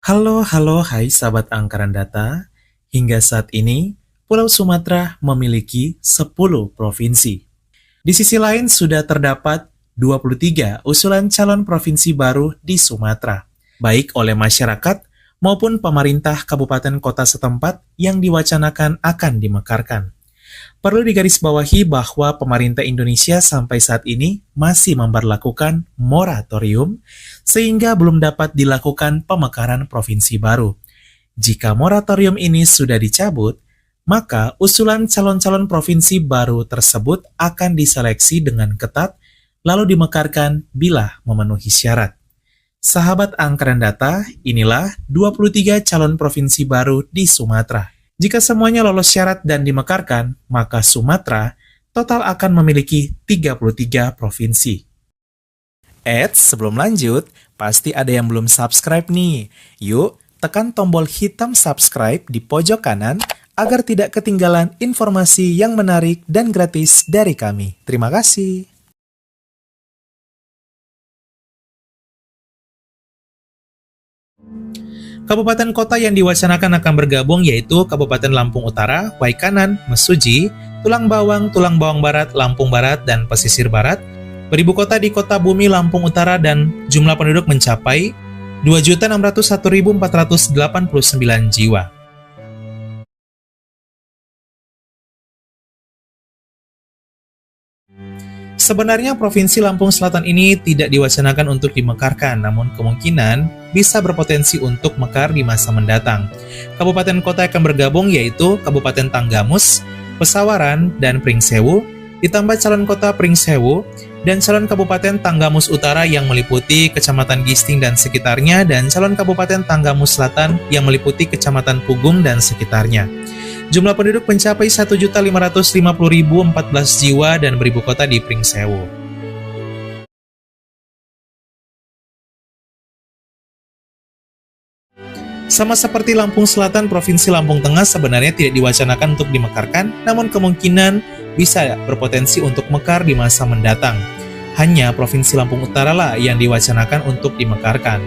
Hai sahabat angkaran data. Hingga saat ini, Pulau Sumatera memiliki 10 provinsi. Di sisi lain sudah terdapat 23 usulan calon provinsi baru di Sumatera, baik oleh masyarakat maupun pemerintah kabupaten kota setempat yang diwacanakan akan dimekarkan. Perlu digarisbawahi bahwa pemerintah Indonesia sampai saat ini masih memberlakukan moratorium, sehingga belum dapat dilakukan pemekaran provinsi baru. Jika moratorium ini sudah dicabut, maka usulan calon-calon provinsi baru tersebut akan diseleksi dengan ketat, lalu dimekarkan bila memenuhi syarat. Sahabat anggaran data, inilah 23 calon provinsi baru di Sumatera. Jika semuanya lolos syarat dan dimekarkan, maka Sumatera total akan memiliki 33 provinsi. Sebelum lanjut, pasti ada yang belum subscribe nih. Yuk, tekan tombol hitam subscribe di pojok kanan agar tidak ketinggalan informasi yang menarik dan gratis dari kami. Terima kasih. Kabupaten kota yang diwacanakan akan bergabung yaitu Kabupaten Lampung Utara, Waikanan, Mesuji, Tulang Bawang Barat, Lampung Barat, dan Pesisir Barat, beribu kota di Kota Bumi, Lampung Utara, dan jumlah penduduk mencapai 2.601.489 jiwa. Sebenarnya Provinsi Lampung Selatan ini tidak diwacanakan untuk dimekarkan, namun kemungkinan bisa berpotensi untuk mekar di masa mendatang. Kabupaten kota akan bergabung yaitu Kabupaten Tanggamus, Pesawaran, dan Pringsewu, ditambah calon kota Pringsewu, dan calon Kabupaten Tanggamus Utara yang meliputi Kecamatan Gisting dan sekitarnya, dan calon Kabupaten Tanggamus Selatan yang meliputi Kecamatan Pugung dan sekitarnya. Jumlah penduduk mencapai 1.550.014 jiwa dan beribu kota di Pringsewu. Sama seperti Lampung Selatan, Provinsi Lampung Tengah sebenarnya tidak diwacanakan untuk dimekarkan, namun kemungkinan bisa berpotensi untuk mekar di masa mendatang. Hanya Provinsi Lampung Utara lah yang diwacanakan untuk dimekarkan.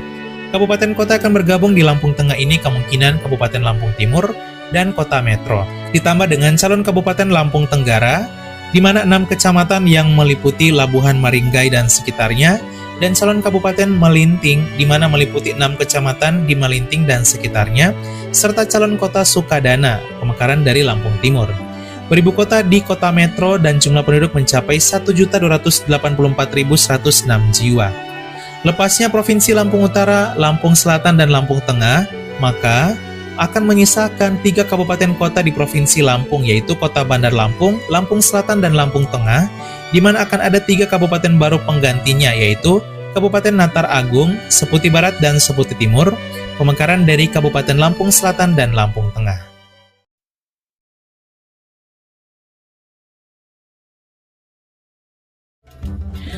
Kabupaten kota akan bergabung di Lampung Tengah ini kemungkinan Kabupaten Lampung Timur dan Kota Metro, ditambah dengan calon Kabupaten Lampung Tenggara, di mana 6 kecamatan yang meliputi Labuhan Maringgai dan sekitarnya, dan calon Kabupaten Melinting, di mana meliputi 6 kecamatan di Melinting dan sekitarnya, serta calon Kota Sukadana, pemekaran dari Lampung Timur. Beribu kota di Kota Metro dan jumlah penduduk mencapai 1.284.106 jiwa. Lepasnya Provinsi Lampung Utara, Lampung Selatan, dan Lampung Tengah, maka akan menyisakan 3 kabupaten kota di Provinsi Lampung, yaitu Kota Bandar Lampung, Lampung Selatan, dan Lampung Tengah, di mana akan ada 3 kabupaten baru penggantinya, yaitu Kabupaten Natar Agung, Seputi Barat, dan Seputi Timur, pemekaran dari Kabupaten Lampung Selatan dan Lampung Tengah.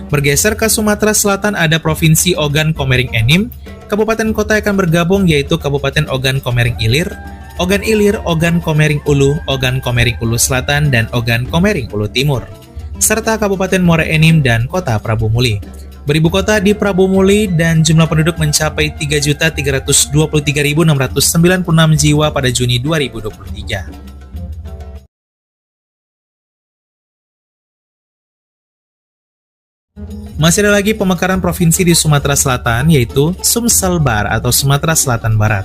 Bergeser ke Sumatera Selatan, ada Provinsi Ogan Komering Enim. Kabupaten kota akan bergabung yaitu Kabupaten Ogan Komering Ilir, Ogan Ilir, Ogan Komering Ulu, Ogan Komering Ulu Selatan, dan Ogan Komering Ulu Timur, serta Kabupaten Muara Enim dan Kota Prabu Muli. Beribu kota di Prabu Muli dan jumlah penduduk mencapai 3.323.696 jiwa pada Juni 2023. Masih ada lagi pemekaran provinsi di Sumatera Selatan, yaitu Sumsel Bar atau Sumatera Selatan Barat.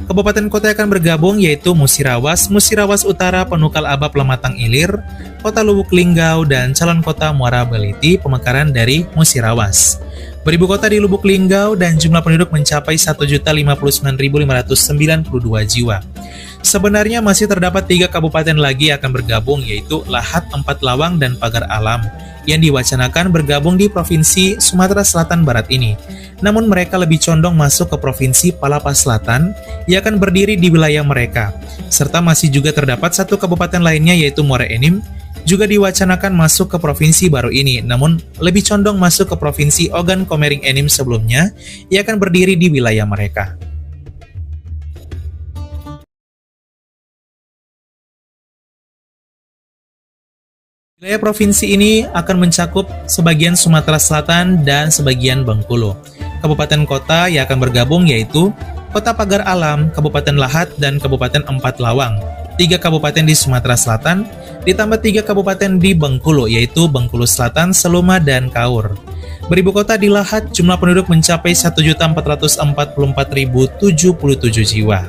Kabupaten kota akan bergabung yaitu Musirawas, Musirawas Utara, Penukal Abab Lematang Ilir, Kota Lubuk Linggau, dan calon kota Muara Beliti, pemekaran dari Musirawas. Beribu kota di Lubuk Linggau dan jumlah penduduk mencapai 1.059.592 jiwa. Sebenarnya masih terdapat 3 kabupaten lagi yang akan bergabung yaitu Lahat, Empat Lawang, dan Pagar Alam yang diwacanakan bergabung di Provinsi Sumatera Selatan Barat ini. Namun mereka lebih condong masuk ke Provinsi Palapa Selatan yang akan berdiri di wilayah mereka. Serta masih juga terdapat 1 kabupaten lainnya yaitu Muara Enim juga diwacanakan masuk ke provinsi baru ini, namun lebih condong masuk ke Provinsi Ogan Komering Enim sebelumnya yang akan berdiri di wilayah mereka. Wilayah provinsi ini akan mencakup sebagian Sumatera Selatan dan sebagian Bengkulu. Kabupaten kota yang akan bergabung yaitu Kota Pagar Alam, Kabupaten Lahat, dan Kabupaten Empat Lawang. 3 kabupaten di Sumatera Selatan, ditambah 3 kabupaten di Bengkulu, yaitu Bengkulu Selatan, Seluma, dan Kaur. Beribu kota di Lahat, jumlah penduduk mencapai 1.444.077 jiwa.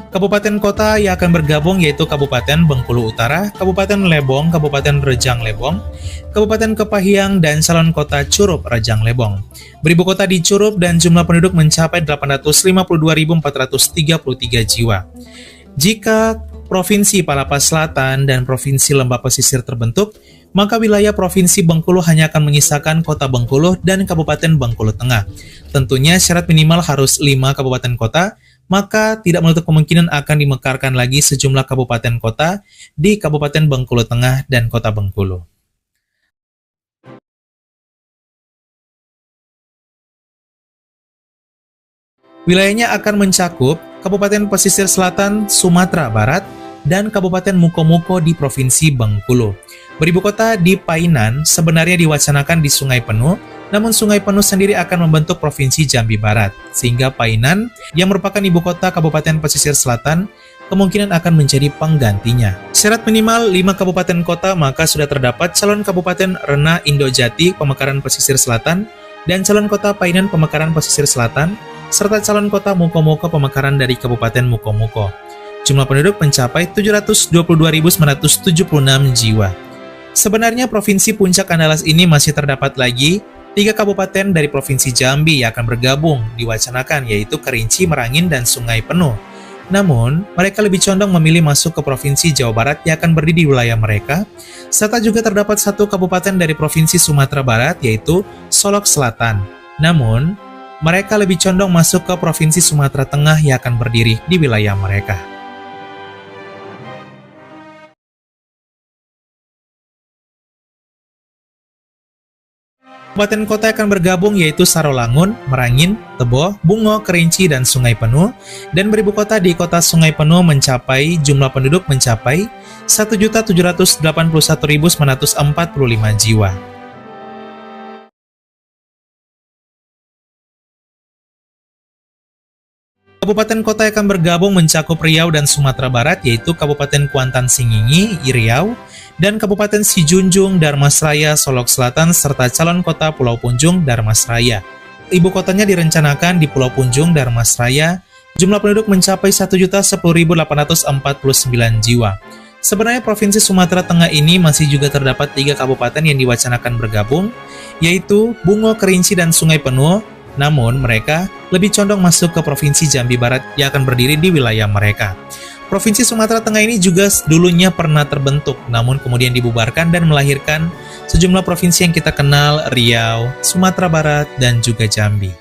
Kabupaten kota yang akan bergabung yaitu Kabupaten Bengkulu Utara, Kabupaten Lebong, Kabupaten Rejang Lebong, Kabupaten Kepahiang, dan calon kota Curup Rejang Lebong. Beribu kota di Curup dan jumlah penduduk mencapai 852.433 jiwa. Jika Provinsi Palapas Selatan dan Provinsi Lembah Pesisir terbentuk, maka wilayah Provinsi Bengkulu hanya akan menyisakan Kota Bengkulu dan Kabupaten Bengkulu Tengah. Tentunya syarat minimal harus 5 kabupaten kota, maka tidak menutup kemungkinan akan dimekarkan lagi sejumlah kabupaten kota di Kabupaten Bengkulu Tengah dan Kota Bengkulu. Wilayahnya akan mencakup Kabupaten Pesisir Selatan Sumatera Barat dan Kabupaten Muko-Muko di Provinsi Bengkulu. Beribu kota di Painan sebenarnya diwacanakan di Sungai Penuh, namun Sungai Penuh sendiri akan membentuk Provinsi Jambi Barat, sehingga Painan yang merupakan ibu kota Kabupaten Pesisir Selatan kemungkinan akan menjadi penggantinya. Syarat minimal 5 kabupaten kota, maka sudah terdapat calon Kabupaten Rena Indojati Pemekaran Pesisir Selatan dan calon kota Painan Pemekaran Pesisir Selatan, serta calon kota Muko-Muko Pemekaran dari Kabupaten Muko-Muko. Jumlah penduduk mencapai 722.976 jiwa. Sebenarnya Provinsi Puncak Andalas ini masih terdapat lagi 3 kabupaten dari Provinsi Jambi yang akan bergabung diwacanakan, yaitu Kerinci, Merangin, dan Sungai Penuh. Namun, mereka lebih condong memilih masuk ke Provinsi Jawa Barat yang akan berdiri di wilayah mereka, serta juga terdapat 1 kabupaten dari Provinsi Sumatera Barat, yaitu Solok Selatan. Namun, mereka lebih condong masuk ke Provinsi Sumatera Tengah yang akan berdiri di wilayah mereka. Kabupaten kota akan bergabung yaitu Sarolangun, Merangin, Tebo, Bungo, Kerinci, dan Sungai Penuh, dan beribu kota di kota Sungai Penuh mencapai jumlah penduduk mencapai 1.781.945 jiwa. Kabupaten kota yang akan bergabung mencakup Riau dan Sumatera Barat, yaitu Kabupaten Kuantan Singingi, Riau, dan Kabupaten Sijunjung, Darmasraya, Solok Selatan, serta calon kota Pulau Punjung, Darmasraya. Ibu kotanya direncanakan di Pulau Punjung, Darmasraya. Jumlah penduduk mencapai 1.010.849 jiwa. Sebenarnya Provinsi Sumatera Tengah ini masih juga terdapat 3 kabupaten yang diwacanakan bergabung, yaitu Bungo, Kerinci, dan Sungai Penuh. Namun, mereka lebih condong masuk ke Provinsi Jambi Barat yang akan berdiri di wilayah mereka. Provinsi Sumatera Tengah ini juga dulunya pernah terbentuk, namun kemudian dibubarkan dan melahirkan sejumlah provinsi yang kita kenal, Riau, Sumatera Barat, dan juga Jambi.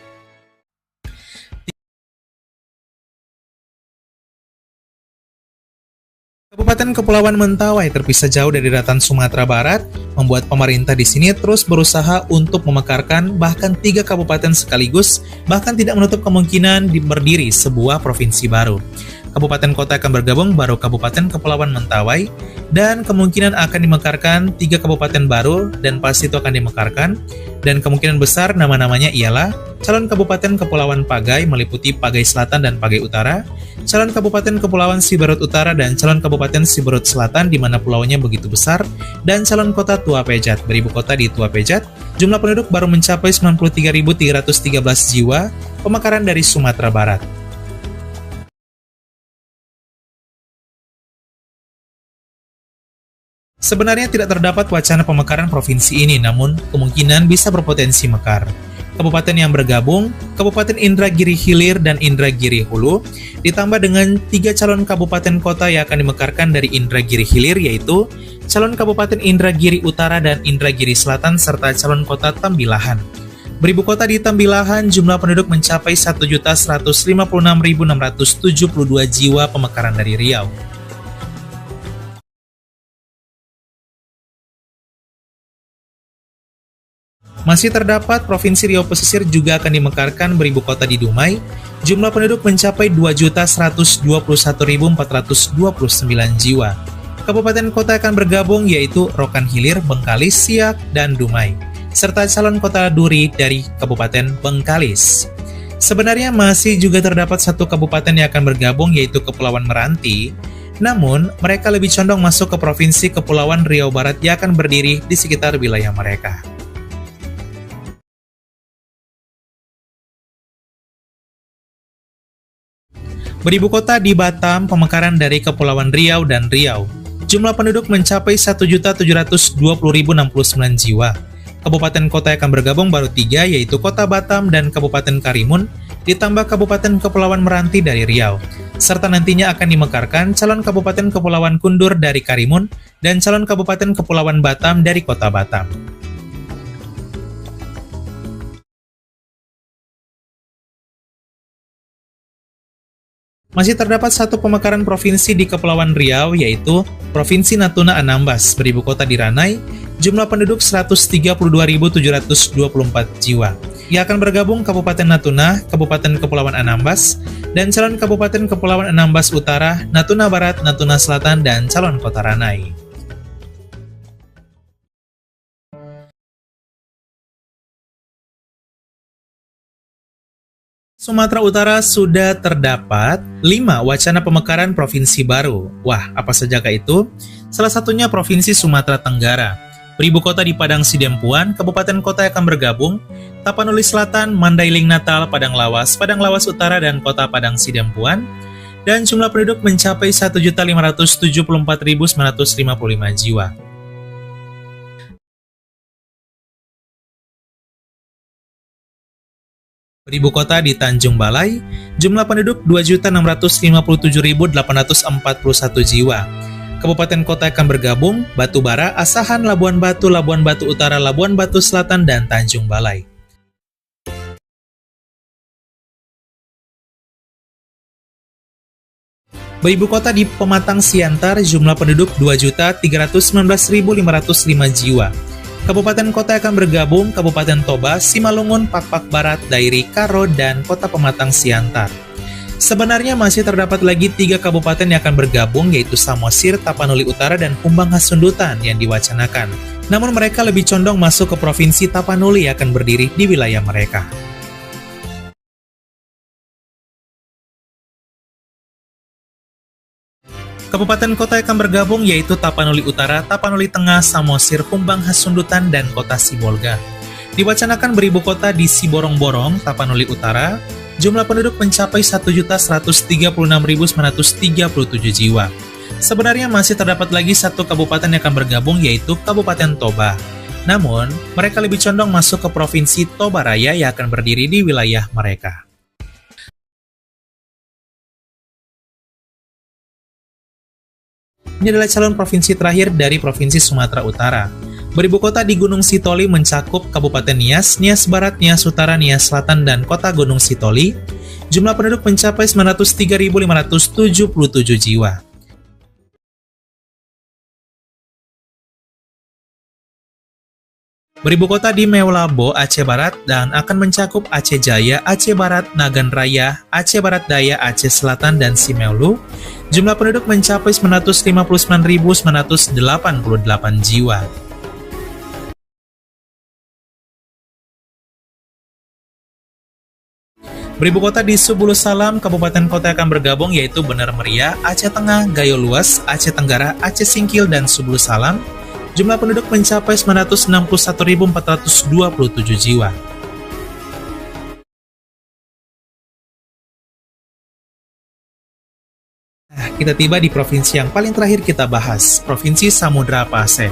Kabupaten Kepulauan Mentawai terpisah jauh dari daratan Sumatera Barat, membuat pemerintah di sini terus berusaha untuk memekarkan bahkan 3 kabupaten sekaligus, bahkan tidak menutup kemungkinan berdiri sebuah provinsi baru. Kabupaten kota akan bergabung baru Kabupaten Kepulauan Mentawai, dan kemungkinan akan dimekarkan 3 kabupaten baru, dan pasti itu akan dimekarkan, dan kemungkinan besar nama-namanya ialah calon Kabupaten Kepulauan Pagai meliputi Pagai Selatan dan Pagai Utara, calon Kabupaten Kepulauan Siberut Utara dan calon Kabupaten Siberut Selatan di mana pulaunya begitu besar, dan calon kota Tua Pejat, beribu kota di Tua Pejat. Jumlah penduduk baru mencapai 93.313 jiwa, pemekaran dari Sumatera Barat. Sebenarnya tidak terdapat wacana pemekaran provinsi ini, namun kemungkinan bisa berpotensi mekar. Kabupaten yang bergabung, Kabupaten Indragiri Hilir dan Indragiri Hulu, ditambah dengan 3 calon kabupaten kota yang akan dimekarkan dari Indragiri Hilir, yaitu calon Kabupaten Indragiri Utara dan Indragiri Selatan, serta calon kota Tambilahan. Beribu kota di Tambilahan, jumlah penduduk mencapai 1.156.672 jiwa, pemekaran dari Riau. Masih terdapat Provinsi Riau Pesisir juga akan dimekarkan beribu kota di Dumai. Jumlah penduduk mencapai 2.121.429 jiwa. Kabupaten kota akan bergabung yaitu Rokan Hilir, Bengkalis, Siak, dan Dumai, serta calon kota Duri dari Kabupaten Bengkalis. Sebenarnya masih juga terdapat satu kabupaten yang akan bergabung yaitu Kepulauan Meranti, namun mereka lebih condong masuk ke Provinsi Kepulauan Riau Barat yang akan berdiri di sekitar wilayah mereka. Beribu kota di Batam, pemekaran dari Kepulauan Riau dan Riau. Jumlah penduduk mencapai 1.720.069 jiwa. Kabupaten kota yang akan bergabung baru 3, yaitu Kota Batam dan Kabupaten Karimun, ditambah Kabupaten Kepulauan Meranti dari Riau. Serta nantinya akan dimekarkan calon Kabupaten Kepulauan Kundur dari Karimun dan calon Kabupaten Kepulauan Batam dari Kota Batam. Masih terdapat satu pemekaran provinsi di Kepulauan Riau, yaitu Provinsi Natuna Anambas, beribu kota di Ranai, jumlah penduduk 132.724 jiwa. Yang akan bergabung Kabupaten Natuna, Kabupaten Kepulauan Anambas, dan calon Kabupaten Kepulauan Anambas Utara, Natuna Barat, Natuna Selatan, dan calon kota Ranai. Sumatera Utara sudah terdapat 5 wacana pemekaran provinsi baru. Wah, apa sajakah itu? Salah satunya Provinsi Sumatera Tenggara. Beribu kota di Padang Sidempuan, kabupaten kota akan bergabung, Tapanuli Selatan, Mandailing Natal, Padang Lawas Utara, dan kota Padang Sidempuan. Dan jumlah penduduk mencapai 1.574.955 jiwa. Beribu kota di Tanjung Balai, jumlah penduduk 2.657.841 jiwa. Kabupaten kota akan bergabung, Batubara, Asahan, Labuan Batu Utara, Labuan Batu Selatan, dan Tanjung Balai. Beribu kota di Pematang Siantar, jumlah penduduk 2.319.505 jiwa. Kabupaten kota akan bergabung Kabupaten Toba, Simalungun, Pakpak Barat, Dairi, Karo, dan Kota Pematang Siantar. Sebenarnya masih terdapat lagi 3 kabupaten yang akan bergabung, yaitu Samosir, Tapanuli Utara, dan Kumbang Hasundutan yang diwacanakan. Namun mereka lebih condong masuk ke Provinsi Tapanuli yang akan berdiri di wilayah mereka. Kabupaten kota yang akan bergabung yaitu Tapanuli Utara, Tapanuli Tengah, Samosir, Kumbang Hasundutan, dan Kota Sibolga. Diwacanakan beribu kota di Siborong-Borong, Tapanuli Utara, jumlah penduduk mencapai 1.136.937 jiwa. Sebenarnya masih terdapat lagi satu kabupaten yang akan bergabung yaitu Kabupaten Toba. Namun, mereka lebih condong masuk ke Provinsi Toba Raya yang akan berdiri di wilayah mereka. Ini adalah calon provinsi terakhir dari Provinsi Sumatera Utara. Beribu kota di Gunung Sitoli mencakup Kabupaten Nias, Nias Barat, Nias Utara, Nias Selatan, dan Kota Gunung Sitoli. Jumlah penduduk mencapai 903.577 jiwa. Beribu kota di Meulabo, Aceh Barat, dan akan mencakup Aceh Jaya, Aceh Barat, Nagan Raya, Aceh Barat Daya, Aceh Selatan, dan Simeulu. Jumlah penduduk mencapai 959.988 jiwa. Beribu kota di Subulu Salam, Kabupaten kota akan bergabung yaitu Bener Meriah, Aceh Tengah, Gayo Luas, Aceh Tenggara, Aceh Singkil, dan Subulu Salam. Jumlah penduduk mencapai 961.427 jiwa. Kita tiba di provinsi yang paling terakhir kita bahas, Provinsi Samudra Paseh.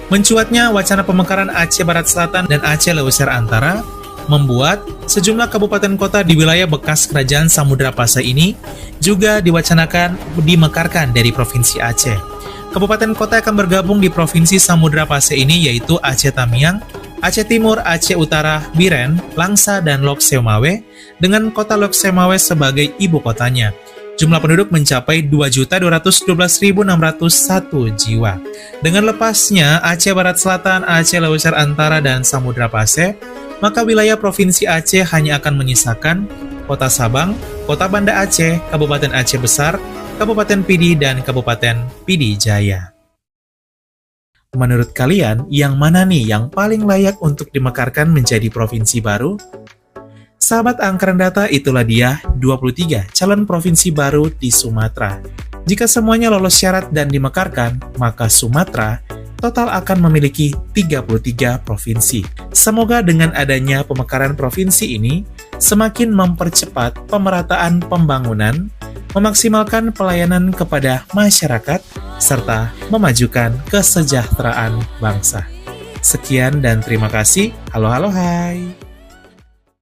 Mencuatnya wacana pemekaran Aceh Barat Selatan dan Aceh Leuser Antara membuat sejumlah kabupaten kota di wilayah bekas Kerajaan Samudra Paseh ini juga diwacanakan dimekarkan dari Provinsi Aceh. Kabupaten kota akan bergabung di Provinsi Samudra Paseh ini yaitu Aceh Tamiang, Aceh Timur, Aceh Utara, Biren, Langsa, dan Lok Seumawe dengan kota Lok Seumawe sebagai ibu kotanya. Jumlah penduduk mencapai 2.212.601 jiwa. Dengan lepasnya Aceh Barat Selatan, Aceh Leuser Antara, dan Samudra Paseh, maka wilayah Provinsi Aceh hanya akan menyisakan Kota Sabang, Kota Banda Aceh, Kabupaten Aceh Besar, Kabupaten Pidi, dan Kabupaten Pidi Jaya. Menurut kalian, yang mana nih yang paling layak untuk dimekarkan menjadi provinsi baru? Sahabat Angkatan Data, itulah dia 23 calon provinsi baru di Sumatera. Jika semuanya lolos syarat dan dimekarkan, maka Sumatera total akan memiliki 33 provinsi. Semoga dengan adanya pemekaran provinsi ini semakin mempercepat pemerataan pembangunan, memaksimalkan pelayanan kepada masyarakat, serta memajukan kesejahteraan bangsa. Sekian dan terima kasih. Halo, halo, hai.